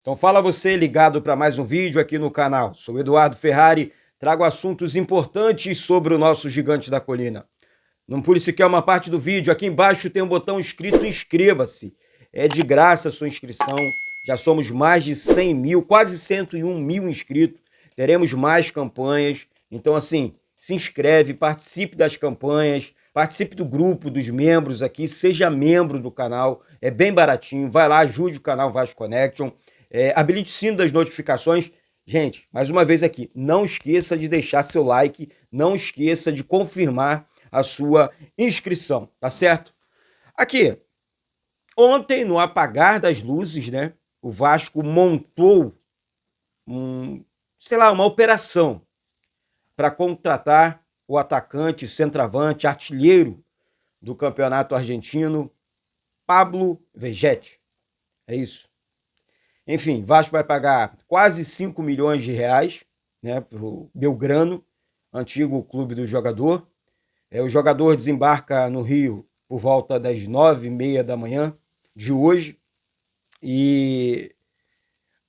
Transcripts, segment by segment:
Então fala você ligado para mais um vídeo aqui no canal. Sou Eduardo Ferrari, trago assuntos importantes sobre o nosso gigante da colina. Não pule sequer uma parte do vídeo, aqui embaixo tem um botão escrito inscreva-se. É de graça a sua inscrição, já somos mais de 100 mil, quase 101 mil inscritos. Teremos mais campanhas, então assim, se inscreve, participe das campanhas, participe do grupo dos membros aqui, seja membro do canal, é bem baratinho, vai lá, ajude o canal Vasco Connection. Habilite o sino das notificações. Gente, mais uma vez aqui, não esqueça de deixar seu like, não esqueça de confirmar a sua inscrição, tá certo? Aqui, ontem, no apagar das luzes, né, o Vasco montou uma operação para contratar o atacante, centroavante, artilheiro do campeonato argentino, Pablo Vegetti. É isso. Enfim, Vasco vai pagar quase 5 milhões de reais, né, para o Belgrano, antigo clube do jogador. O jogador desembarca no Rio por volta das 9h30 da manhã de hoje e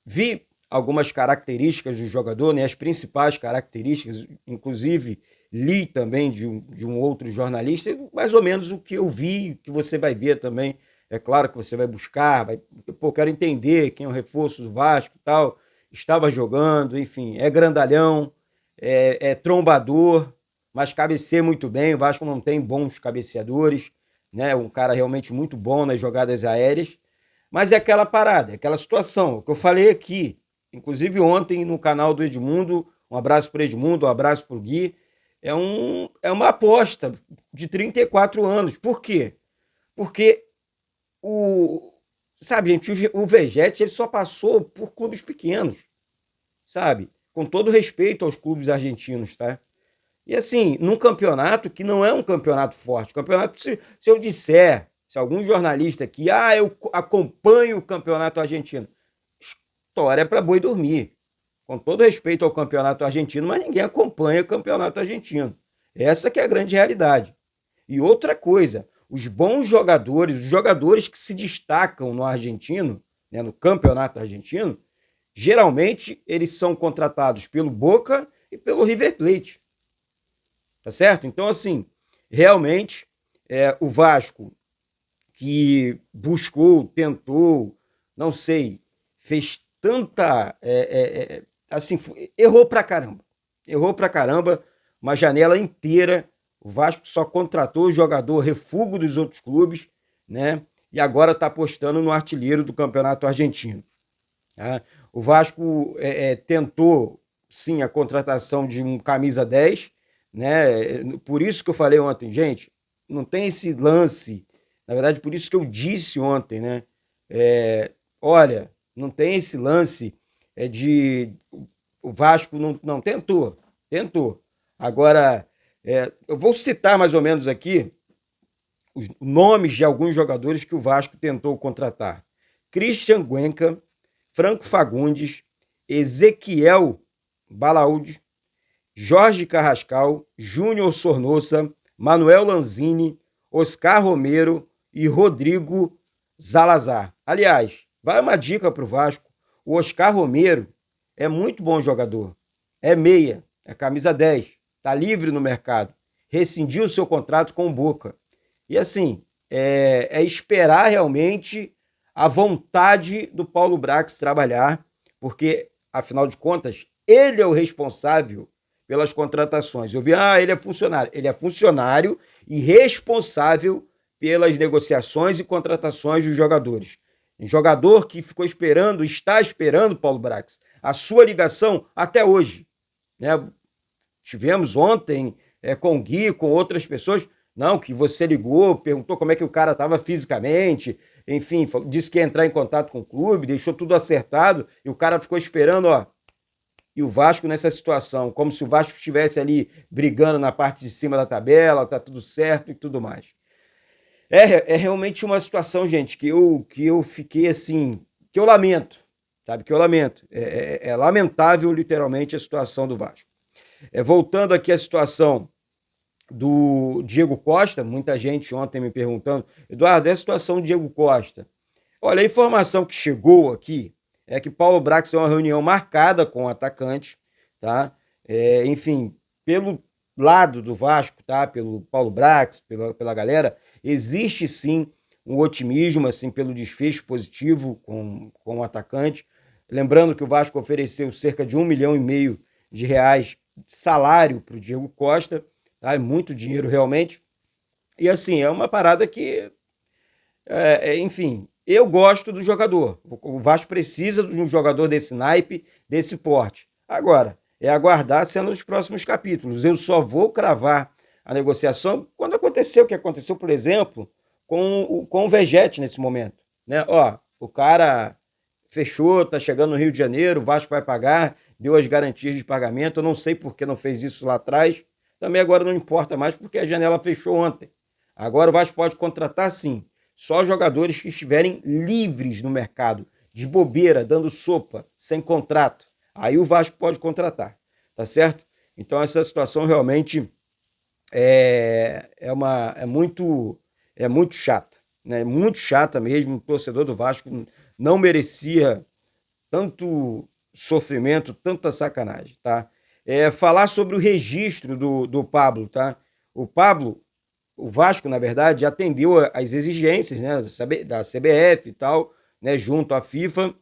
vi algumas características do jogador, né, as principais características, inclusive li também de um outro jornalista, mais ou menos o que eu vi, que você vai ver também. É claro que você vai buscar, quero entender quem é o reforço do Vasco e tal, estava jogando, enfim, é grandalhão, é trombador, mas cabeceia muito bem. O Vasco não tem bons cabeceadores, né? Um cara realmente muito bom nas jogadas aéreas, mas é aquela parada, é aquela situação, o que eu falei aqui, inclusive ontem no canal do Edmundo, um abraço para o Edmundo, um abraço para o Gui, é uma aposta de 34 anos. Por quê? Porque o, sabe, gente, o Vegetti ele só passou por clubes pequenos, sabe? Com todo respeito aos clubes argentinos, tá? E assim, num campeonato que não é um campeonato forte, campeonato, se eu disser, se algum jornalista aqui, eu acompanho o campeonato argentino, história para boi dormir. Com todo respeito ao campeonato argentino, mas ninguém acompanha o campeonato argentino. Essa que é a grande realidade. E outra coisa, os bons jogadores, os jogadores que se destacam no argentino, né, no campeonato argentino, geralmente eles são contratados pelo Boca e pelo River Plate. Tá certo? Então, assim, realmente, o Vasco que buscou, tentou, não sei, fez tanta. Assim, errou pra caramba. Errou pra caramba, uma janela inteira. O Vasco só contratou o jogador refúgio dos outros clubes, né? E agora está apostando no artilheiro do campeonato argentino. Tá? O Vasco tentou, sim, a contratação de um camisa 10, né? Por isso que eu falei ontem, gente, não tem esse lance. Na verdade, por isso que eu disse ontem, né? Olha, não tem esse lance de o Vasco não tentou, tentou. Agora, eu vou citar mais ou menos aqui os nomes de alguns jogadores que o Vasco tentou contratar: Christian Cuenca, Franco Fagundes, Ezequiel Balaúde, Jorge Carrascal, Júnior Sornosa, Manuel Lanzini, Oscar Romero e Rodrigo Zalazar. Aliás, vai uma dica para o Vasco: o Oscar Romero é muito bom jogador, é meia, é camisa 10, está livre no mercado, rescindiu o seu contrato com o Boca. E assim, é esperar realmente a vontade do Paulo Brax trabalhar, porque, afinal de contas, ele é o responsável pelas contratações. Eu vi, ele é funcionário. Ele é funcionário e responsável pelas negociações e contratações dos jogadores. Um jogador que ficou esperando, está esperando, Paulo Brax, a sua ligação até hoje. Né? Tivemos ontem com o Gui, com outras pessoas, não, que você ligou, perguntou como é que o cara estava fisicamente, enfim, disse que ia entrar em contato com o clube, deixou tudo acertado, e o cara ficou esperando, e o Vasco nessa situação, como se o Vasco estivesse ali brigando na parte de cima da tabela, tá tudo certo e tudo mais. É realmente uma situação, gente, que eu fiquei assim, que eu lamento, sabe, que eu lamento. É lamentável, literalmente, a situação do Vasco. Voltando aqui à situação do Diego Costa, muita gente ontem me perguntando, Eduardo, é a situação do Diego Costa? Olha, a informação que chegou aqui é que Paulo Brax tem uma reunião marcada com o atacante, tá? Enfim, pelo lado do Vasco, tá? Pelo Paulo Brax, pela galera, existe sim um otimismo, assim, pelo desfecho positivo com o atacante. Lembrando que o Vasco ofereceu cerca de 1,5 milhão de reais de salário para o Diego Costa, tá? É muito dinheiro realmente. E assim, é uma parada que, enfim, eu gosto do jogador. O Vasco precisa de um jogador desse naipe, desse porte. Agora, é aguardar sendo nos próximos capítulos. Eu só vou cravar a negociação quando acontecer o que aconteceu, por exemplo, com o Vegete nesse momento. Né? Ó, o cara fechou, tá chegando no Rio de Janeiro, o Vasco vai pagar, deu as garantias de pagamento. Eu não sei por que não fez isso lá atrás. Também agora não importa mais porque a janela fechou ontem. Agora o Vasco pode contratar sim, só jogadores que estiverem livres no mercado, de bobeira, dando sopa, sem contrato. Aí o Vasco pode contratar, tá certo? Então essa situação realmente é muito chata, né? Muito chata mesmo. O torcedor do Vasco não merecia tanto sofrimento, tanta sacanagem, tá? Falar sobre o registro do Pablo, tá? O Pablo, o Vasco, na verdade, atendeu às exigências, né, da CBF e tal, né, junto à FIFA,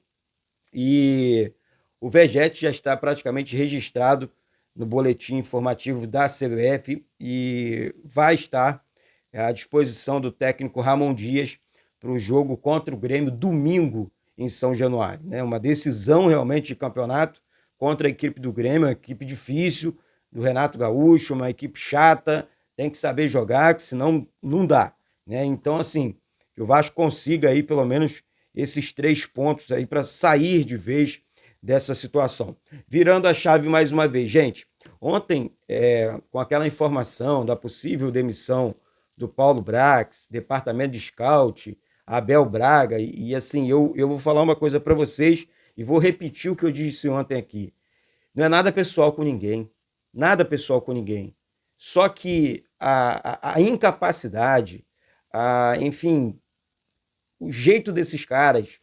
e o Vegete já está praticamente registrado no boletim informativo da CBF e vai estar à disposição do técnico Ramon Dias para o jogo contra o Grêmio domingo em São Januário. Né? Uma decisão realmente de campeonato contra a equipe do Grêmio, uma equipe difícil, do Renato Gaúcho, uma equipe chata, tem que saber jogar, que senão não dá. Né? Então, assim, que o Vasco consiga aí pelo menos esses 3 pontos aí para sair de vez dessa situação. Virando a chave mais uma vez, gente, ontem, com aquela informação da possível demissão do Paulo Brax, departamento de scout, Abel Braga, e assim, eu vou falar uma coisa para vocês e vou repetir o que eu disse ontem aqui. Não é nada pessoal com ninguém, nada pessoal com ninguém. Só que a incapacidade, enfim, o jeito desses caras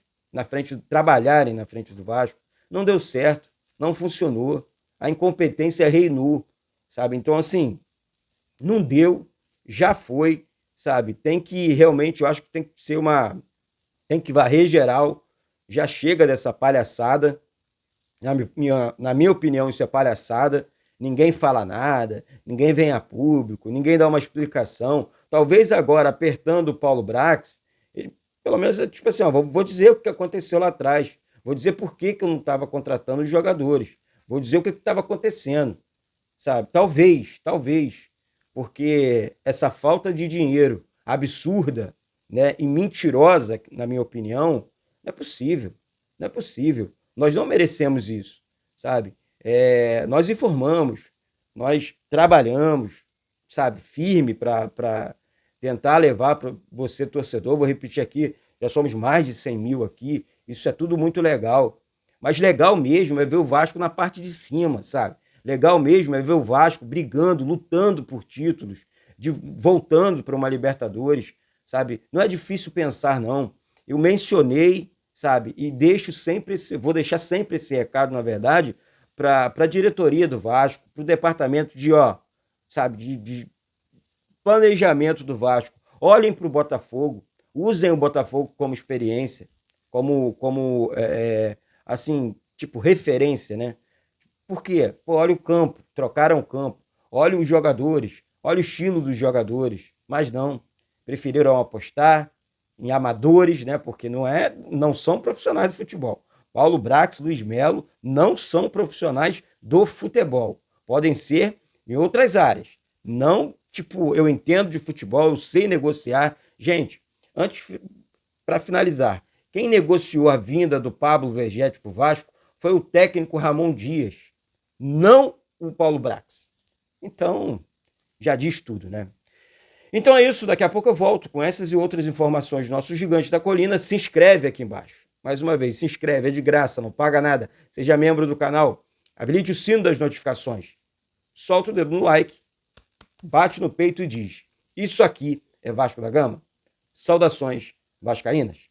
trabalharem na frente do Vasco não deu certo, não funcionou. A incompetência reinou, sabe? Então, assim, não deu, já foi, sabe? Tem que realmente, eu acho que tem que ser tem que varrer geral, já chega dessa palhaçada. Na minha opinião, isso é palhaçada. Ninguém fala nada, ninguém vem a público, ninguém dá uma explicação. Talvez agora, apertando o Paulo Brax, ele, pelo menos, tipo assim, ó, vou dizer o que aconteceu lá atrás. Vou dizer por que eu não estava contratando os jogadores. Vou dizer o que estava acontecendo, sabe? Talvez, porque essa falta de dinheiro absurda, né, e mentirosa, na minha opinião, não é possível. Não é possível. Nós não merecemos isso, sabe? Nós informamos, nós trabalhamos, sabe, firme para tentar levar para você, torcedor. Vou repetir aqui, já somos mais de 100 mil aqui, isso é tudo muito legal. Mas legal mesmo é ver o Vasco na parte de cima, sabe? Legal mesmo é ver o Vasco brigando, lutando por títulos, voltando para uma Libertadores, sabe? Não é difícil pensar, não. Eu mencionei, sabe, e vou deixar sempre esse recado, na verdade, para a diretoria do Vasco, para o departamento de planejamento do Vasco. Olhem para o Botafogo, usem o Botafogo como experiência, assim, tipo, referência, né? Por quê? Pô, olha o campo, trocaram o campo, olha os jogadores, olha o estilo dos jogadores, mas não, preferiram apostar em amadores, né? Porque não são profissionais do futebol. Paulo Brax, Luiz Melo não são profissionais do futebol. Podem ser em outras áreas. Não, tipo, eu entendo de futebol, eu sei negociar. Gente, para finalizar, quem negociou a vinda do Pablo Vegete para o Vasco foi o técnico Ramon Dias, não o Paulo Brax. Então, já diz tudo, né? Então é isso, daqui a pouco eu volto com essas e outras informações do nosso Gigante da Colina. Se inscreve aqui embaixo. Mais uma vez, se inscreve, é de graça, não paga nada. Seja membro do canal, habilite o sino das notificações. Solta o dedo no like, bate no peito e diz: isso aqui é Vasco da Gama? Saudações vascaínas.